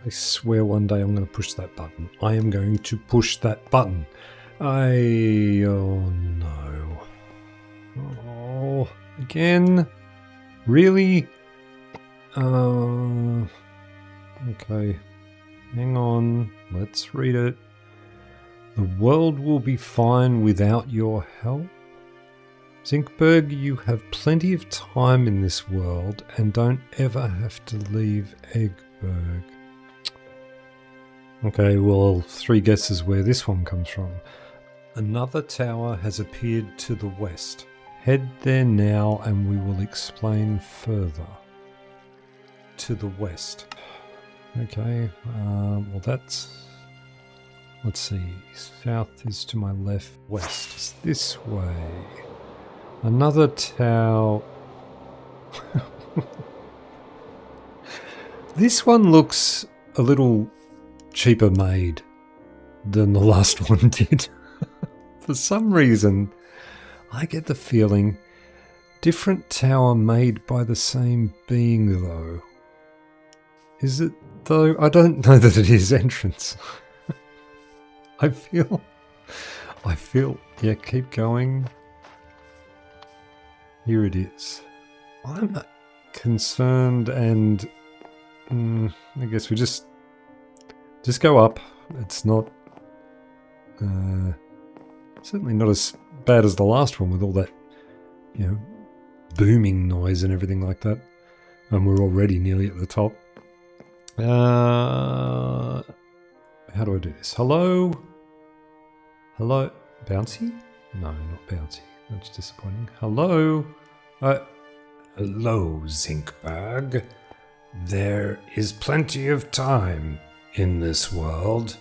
I swear one day I'm going to push that button. I am going to push that button. Oh no. Oh, again? Really? Okay. Hang on. Let's read it. The world will be fine without your help. Zinkberg, you have plenty of time in this world and don't ever have to leave Eggberg. Okay, well, 3 guesses where this one comes from. Another tower has appeared to the west. Head there now and we will explain further. To the west. Okay, well that's... Let's see, south is to my left, west is this way. Another tower... This one looks a little cheaper made than the last one did. For some reason, I get the feeling different tower made by the same being though. Is it though? I don't know that it is entrance. I feel, yeah, keep going. Here it is. I'm concerned and I guess we just go up. It's not, certainly not as bad as the last one with all that, you know, booming noise and everything like that. And we're already nearly at the top. How do I do this? Hello? Hello? Bouncy? No, not bouncy. That's disappointing. Hello? Hello, Zinkberg. There is plenty of time in this world,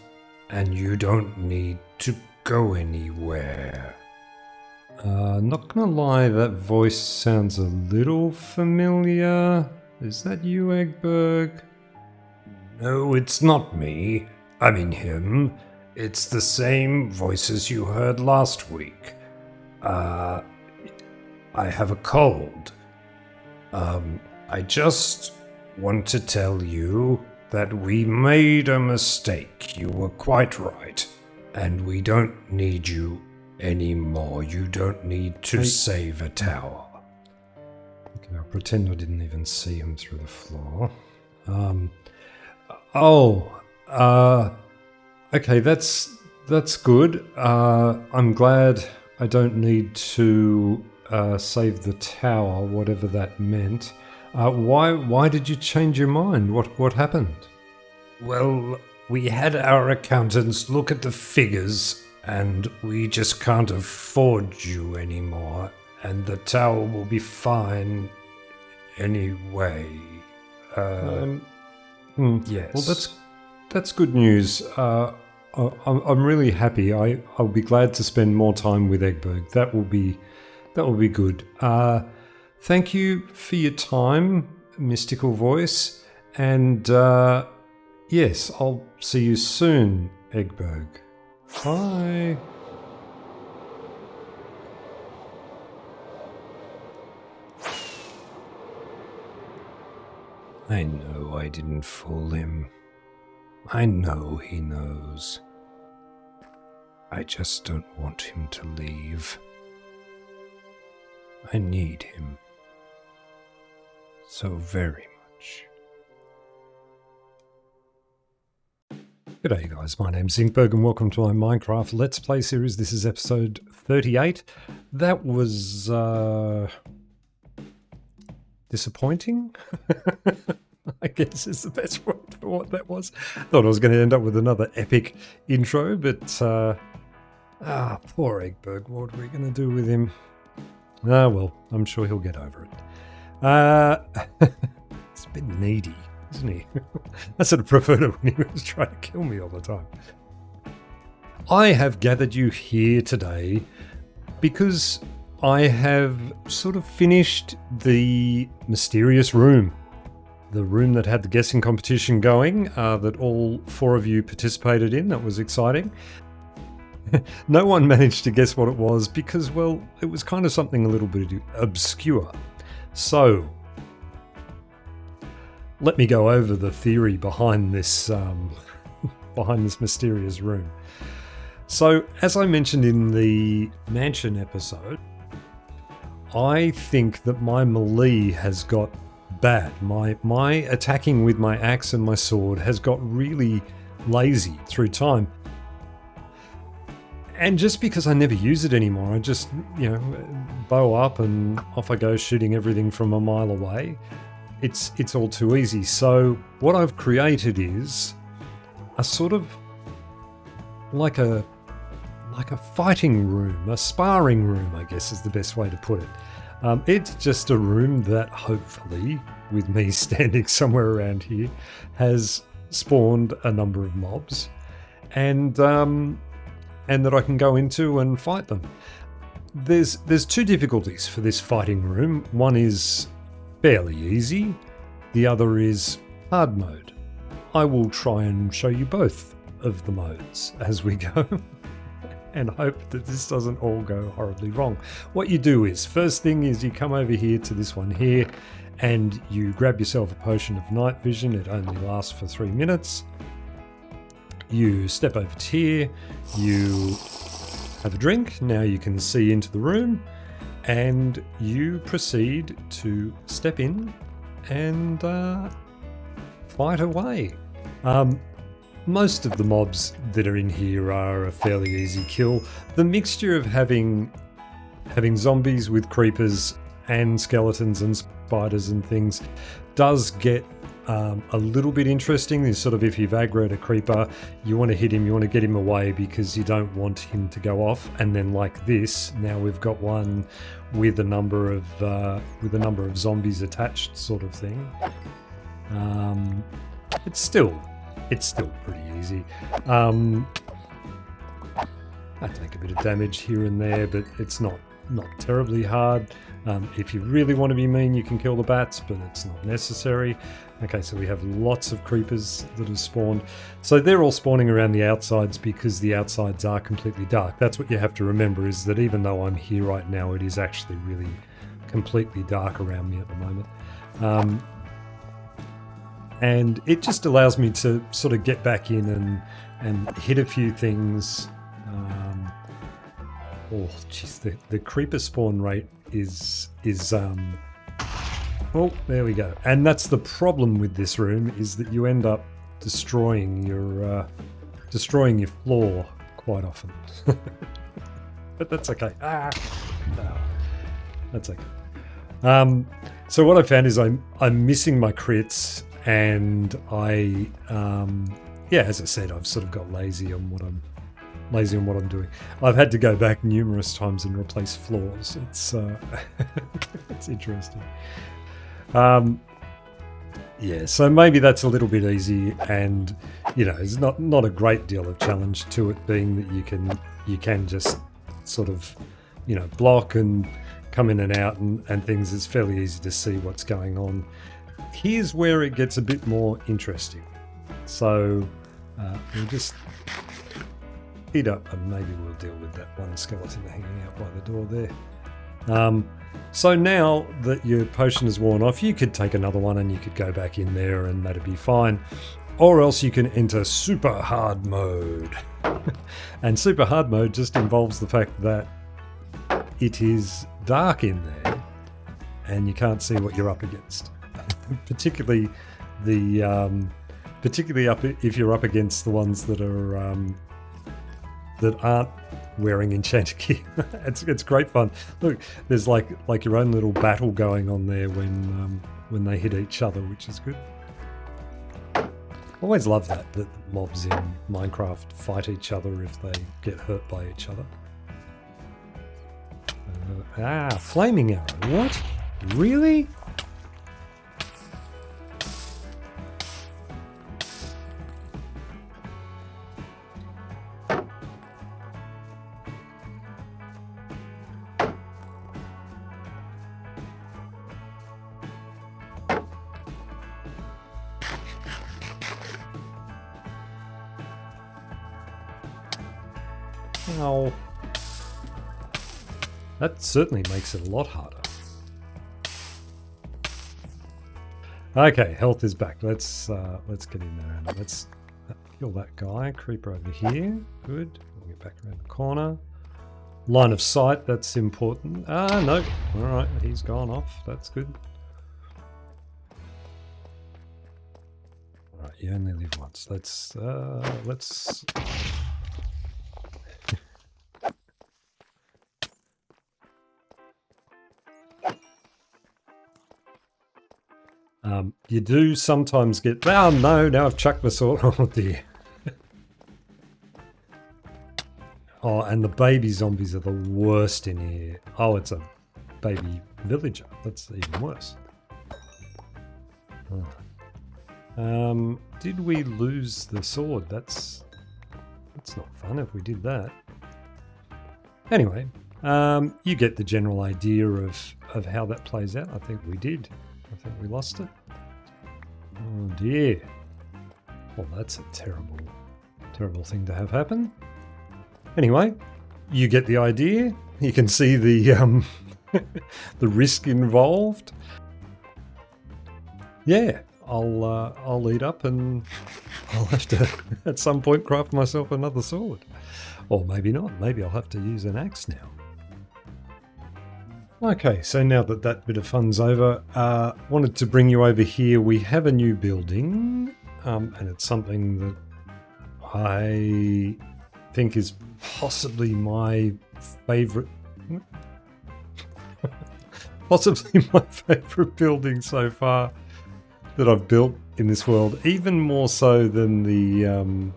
and you don't need to go anywhere. Not gonna lie, that voice sounds a little familiar. Is that you, Eggberg? No, it's not me. I mean him. It's the same voices you heard last week. I have a cold. I just want to tell you that we made a mistake. You were quite right. And we don't need you anymore. You don't need to save a tower. Okay, I'll pretend I didn't even see him through the floor. Okay, that's good. I'm glad I don't need to save the tower, whatever that meant. Why did you change your mind? What happened? Well, we had our accountants look at the figures, and we just can't afford you anymore, and the tower will be fine anyway. Yes. Well, that's good news. I'm really happy. I'll be glad to spend more time with Eggberg. That will be good. Thank you for your time, Mystical Voice, and yes, I'll see you soon, Eggberg. Bye. I know I didn't fool him. I know he knows. I just don't want him to leave. I need him. So very much. G'day guys, my name's Zinkberg and welcome to my Minecraft Let's Play series. This is episode 38. That was disappointing, I guess is the best word for what that was. Thought I was going to end up with another epic intro, but poor Eggberg, what are we going to do with him? Well, I'm sure he'll get over it. He's a bit needy, isn't he? I sort of preferred it when he was trying to kill me all the time. I have gathered you here today because I have sort of finished the mysterious room. The room that had the guessing competition going, that all 4 of you participated in. That was exciting. No one managed to guess what it was because, well, it was kind of something a little bit obscure. So, let me go over the theory behind this behind this mysterious room. So, as I mentioned in the mansion episode, I think that my melee has got bad. My attacking with my axe and my sword has got really lazy through time. And just because I never use it anymore, I just, bow up and off I go shooting everything from a mile away. It's all too easy. So what I've created is a sort of like a fighting room, a sparring room, I guess is the best way to put it. It's just a room that hopefully, with me standing somewhere around here, has spawned a number of mobs, and that I can go into and fight them. There's two difficulties for this fighting room. One is fairly easy, the other is hard mode. I will try and show you both of the modes as we go. And hope that this doesn't all go horribly wrong. What you do is, first thing is you come over here to this one here and you grab yourself a potion of night vision. It only lasts for 3 minutes. You step over to here, you have a drink, now you can see into the room, and you proceed to step in and fight away. Most of the mobs that are in here are a fairly easy kill. The mixture of having zombies with creepers and skeletons and spiders and things does get a little bit interesting. Is sort of, if you've aggroed a creeper, you want to hit him, you want to get him away because you don't want him to go off. And then like this, now we've got one with a number of zombies attached, sort of thing. It's still pretty easy. I take a bit of damage here and there, but it's not terribly hard. If you really want to be mean, you can kill the bats, but it's not necessary. Okay, so we have lots of creepers that have spawned. So they're all spawning around the outsides because the outsides are completely dark. That's what you have to remember, is that even though I'm here right now, it is actually really completely dark around me at the moment. And it just allows me to sort of get back in and hit a few things. Oh, jeez, the creeper spawn rate is oh, there we go. And that's the problem with this room, is that you end up destroying your floor quite often. But that's okay. That's okay. So what I found is I'm missing my crits. And I, as I said, I've sort of got lazy on what I'm doing. I've had to go back numerous times and replace floors. It's it's interesting. So maybe that's a little bit easy, and there's not a great deal of challenge to it, being that you can just sort of block and come in and out and things. It's fairly easy to see what's going on. Here's where it gets a bit more interesting. So we'll just heat up, and maybe we'll deal with that one skeleton hanging out by the door there. So now that your potion is worn off, you could take another one and you could go back in there and that'd be fine. Or else you can enter super hard mode. And super hard mode just involves the fact that it is dark in there and you can't see what you're up against. Particularly if you're up against the ones that are that aren't wearing enchanted gear. It's great fun. Look, there's like your own little battle going on there when they hit each other, which is good. Always love that mobs in Minecraft fight each other if they get hurt by each other. Flaming arrow. What? Really? Ow. That certainly makes it a lot harder. Okay, health is back. Let's get in there and let's kill that guy. Creeper over here. Good. We'll get back around the corner. Line of sight, that's important. Ah, no. Alright, he's gone off. That's good. Alright, you only live once. Let's you do sometimes get... Oh no, now I've chucked my sword. Oh dear. Oh, and the baby zombies are the worst in here. Oh, it's a baby villager. That's even worse. Oh. Did we lose the sword? That's not fun if we did that. Anyway, you get the general idea of how that plays out. I think we did. I think we lost it. Oh dear. Well, that's a terrible thing to have happen. Anyway, you get the idea. You can see the the risk involved. Yeah, I'll eat up and I'll have to at some point craft myself another sword. Or maybe not. Maybe I'll have to use an axe now. Okay, so now that that bit of fun's over, wanted to bring you over here. We have a new building, and it's something that I think is possibly my favourite... possibly my favourite building so far that I've built in this world, even more so than the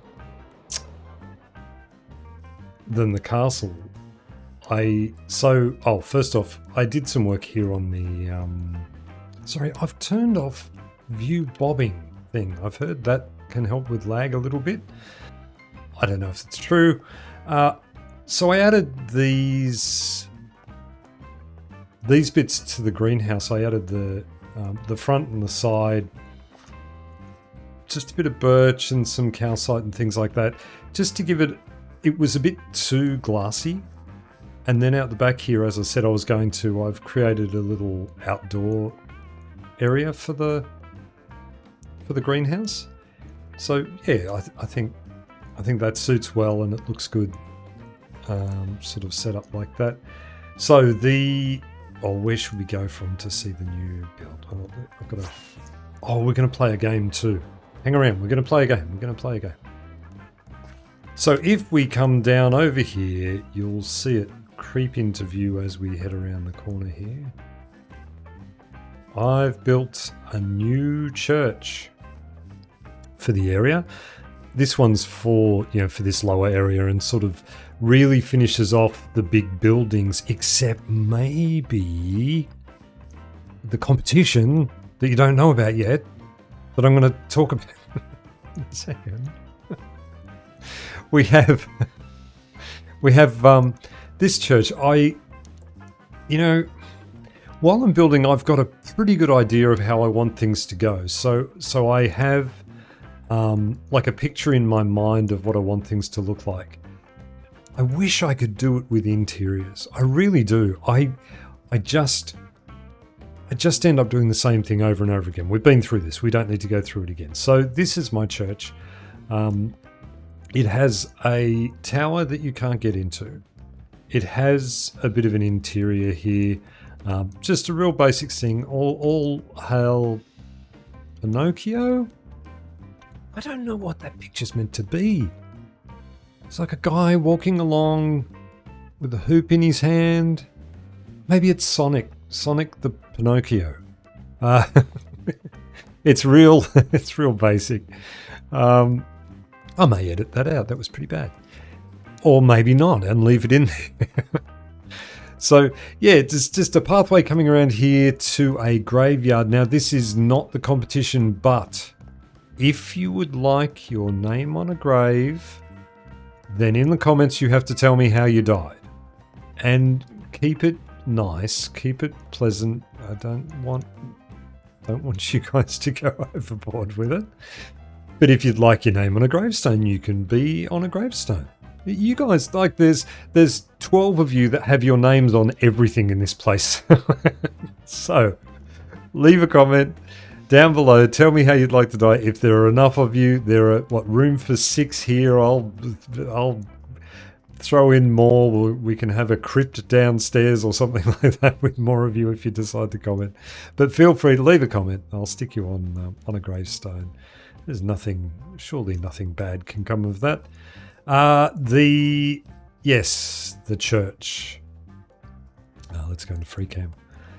castle. First off, I did some work here on the... sorry, I've turned off view bobbing thing. I've heard that can help with lag a little bit. I don't know if it's true. So I added these bits to the greenhouse. I added the front and the side, just a bit of birch and some calcite and things like that, just to give it... It was a bit too glassy. And then out the back here, as I said, I've created a little outdoor area for the greenhouse. So yeah, I think that suits well and it looks good, sort of set up like that. So where should we go from to see the new build? We're going to play a game too. Hang around, we're going to play a game. So if we come down over here, you'll see it creep into view as we head around the corner here. I've built a new church for the area. This one's for this lower area and sort of really finishes off the big buildings, except maybe the competition that you don't know about yet, that I'm going to talk about in a second. We have this church. While I'm building, I've got a pretty good idea of how I want things to go. So I have like a picture in my mind of what I want things to look like. I wish I could do it with interiors. I really do. I just end up doing the same thing over and over again. We've been through this. We don't need to go through it again. So this is my church. It has a tower that you can't get into. It has a bit of an interior here. Just a real basic thing. All hail Pinocchio? I don't know what that picture's meant to be. It's like a guy walking along with a hoop in his hand. Maybe it's Sonic the Pinocchio. It's real basic. I may edit that out. That was pretty bad. Or maybe not and leave it in there. So yeah, it's just a pathway coming around here to a graveyard. Now this is not the competition, but if you would like your name on a grave, then in the comments you have to tell me how you died. And keep it nice, keep it pleasant. I don't want you guys to go overboard with it. But if you'd like your name on a gravestone, you can be on a gravestone. You guys, there's 12 of you that have your names on everything in this place. So leave a comment, Down below, tell me how you'd like to die. If there are enough of you, there are room for 6 here. I'll throw in more. We can have a crypt downstairs or something like that with more of you if you decide to comment. But feel free to leave a comment. I'll stick you on a gravestone. There's surely nothing bad can come of that. The church. Let's go into free cam.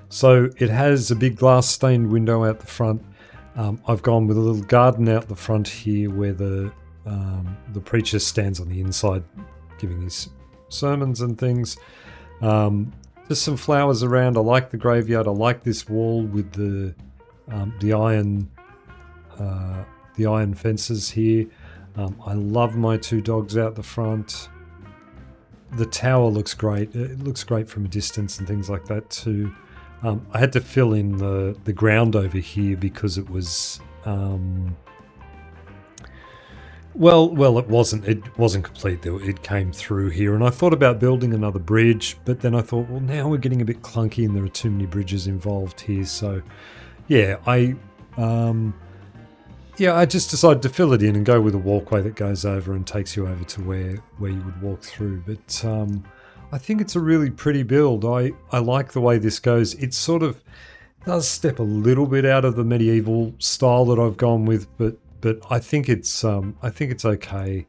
So it has a big glass stained window out the front. I've gone with a little garden out the front here where the preacher stands on the inside giving his sermons and things. Just some flowers around. I like the graveyard. I like this wall with the iron fences here. I love my 2 dogs out the front. The tower looks great. It looks great from a distance and things like that too. I had to fill in the ground over here because it was it wasn't complete. It came through here, and I thought about building another bridge, but then I thought, well, now we're getting a bit clunky and there are too many bridges involved here. So yeah, I just decided to fill it in and go with a walkway that goes over and takes you over to where you would walk through. But I think it's a really pretty build. I like the way this goes. It sort of does step a little bit out of the medieval style that I've gone with, but I think it's okay.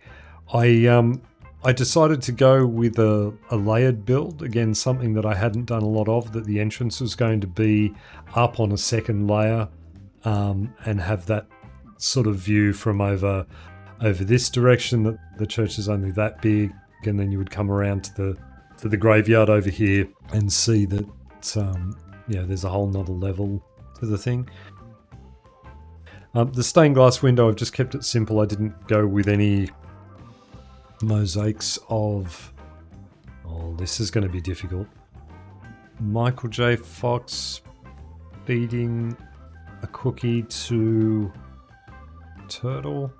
I decided to go with a layered build, again something that I hadn't done a lot of. That the entrance was going to be up on a second layer, and have that sort of view from over this direction. That the church is only that big, and then you would come around to the graveyard over here and see that there's a whole nother level to the thing. The stained glass window, I've just kept it simple. I didn't go with any mosaics of... Oh, this is going to be difficult. Michael J. Fox feeding a cookie to Turtle.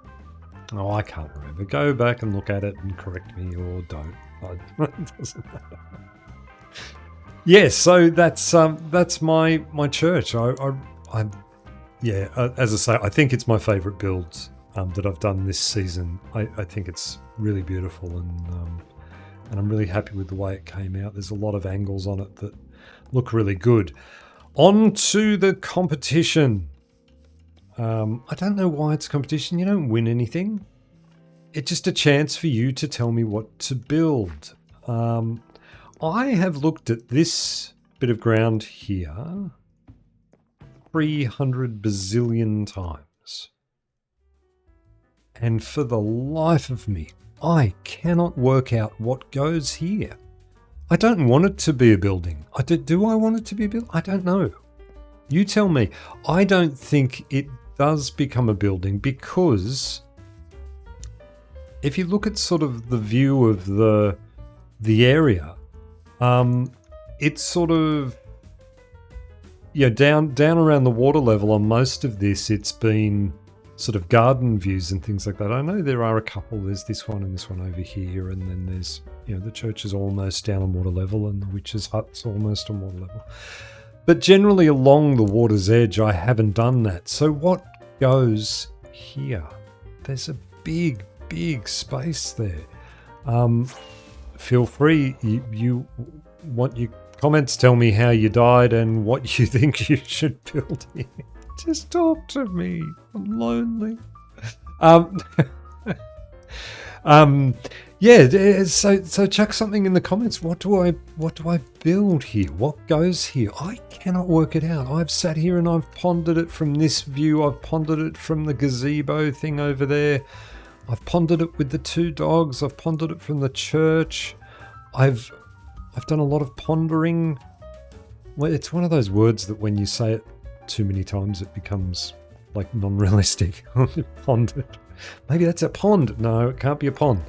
Oh, I can't remember. Go back and look at it and correct me, or don't. It doesn't matter. Yeah, so that's my church. As I say, I think it's my favourite build that I've done this season. I think it's really beautiful, and I'm really happy with the way it came out. There's a lot of angles on it that look really good. On to the competition. I don't know why it's a competition. You don't win anything. It's just a chance for you to tell me what to build. I have looked at this bit of ground here 300 bazillion times. And for the life of me, I cannot work out what goes here. I don't want it to be a building. Do I want it to be a building? I don't know. You tell me. I don't think it does become a building, because if you look at sort of the view of the area, it's sort of down around the water level on most of this. It's been sort of garden views and things like that. I know there are a couple. There's this one and this one over here, and then there's the church is almost down on water level, and the witch's hut's almost on water level. But generally along the water's edge, I haven't done that. So what goes here? There's a big space there. Feel free. You want your comments? Tell me how you died and what you think you should build here. Just talk to me. I'm lonely. So chuck something in the comments. What do I build here? What goes here? I cannot work it out. I've sat here and I've pondered it from this view. I've pondered it from the gazebo thing over there. I've pondered it with the 2 dogs. I've pondered it from the church. I've done a lot of pondering. Well, it's one of those words that when you say it too many times, it becomes like non-realistic. Pondered. Maybe that's a pond. No, it can't be a pond.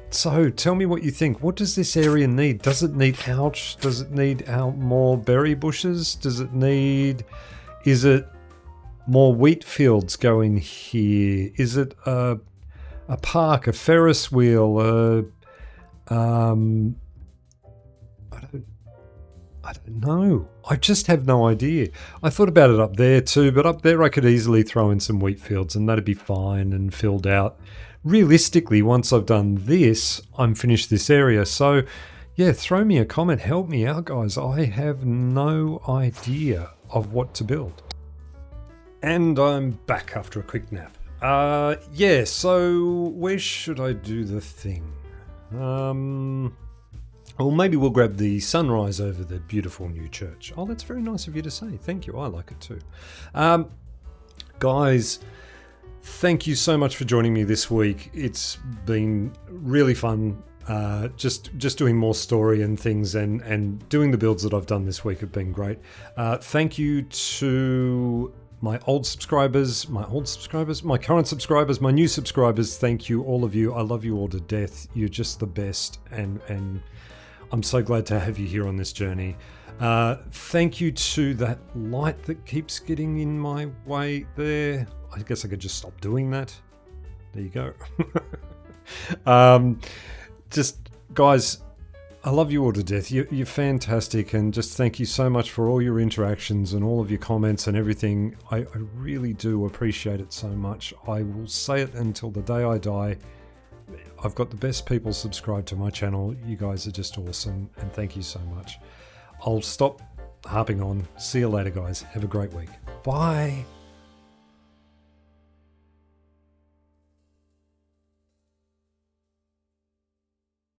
So tell me what you think. What does this area need? Does it need ouch? Does it need out more berry bushes? Is it more wheat fields going here? Is it a park, a Ferris wheel, I don't know. I just have no idea. I thought about it up there too, but up there I could easily throw in some wheat fields and that'd be fine and filled out. Realistically, once I've done this, I'm finished this area. So, yeah, throw me a comment. Help me out, guys. I have no idea of what to build. And I'm back after a quick nap. Yeah, so where should I do the thing? Well, maybe we'll grab the sunrise over the beautiful new church. Oh, that's very nice of you to say. Thank you. I like it too. Guys, thank you so much for joining me this week. It's been really fun. Just doing more story and things and doing the builds that I've done this week have been great. Thank you to my old subscribers, my current subscribers, my new subscribers. Thank you, all of you. I love you all to death. You're just the best, and I'm so glad to have you here on this journey. Thank you to that light that keeps getting in my way there. I guess I could just stop doing that. There you go. Just, guys, I love you all to death. You're fantastic, and just thank you so much for all your interactions and all of your comments and everything. I really do appreciate it so much. I will say it until the day I die. I've got the best people subscribed to my channel. You guys are just awesome, and thank you so much. I'll stop harping on. See you later, guys. Have a great week. Bye.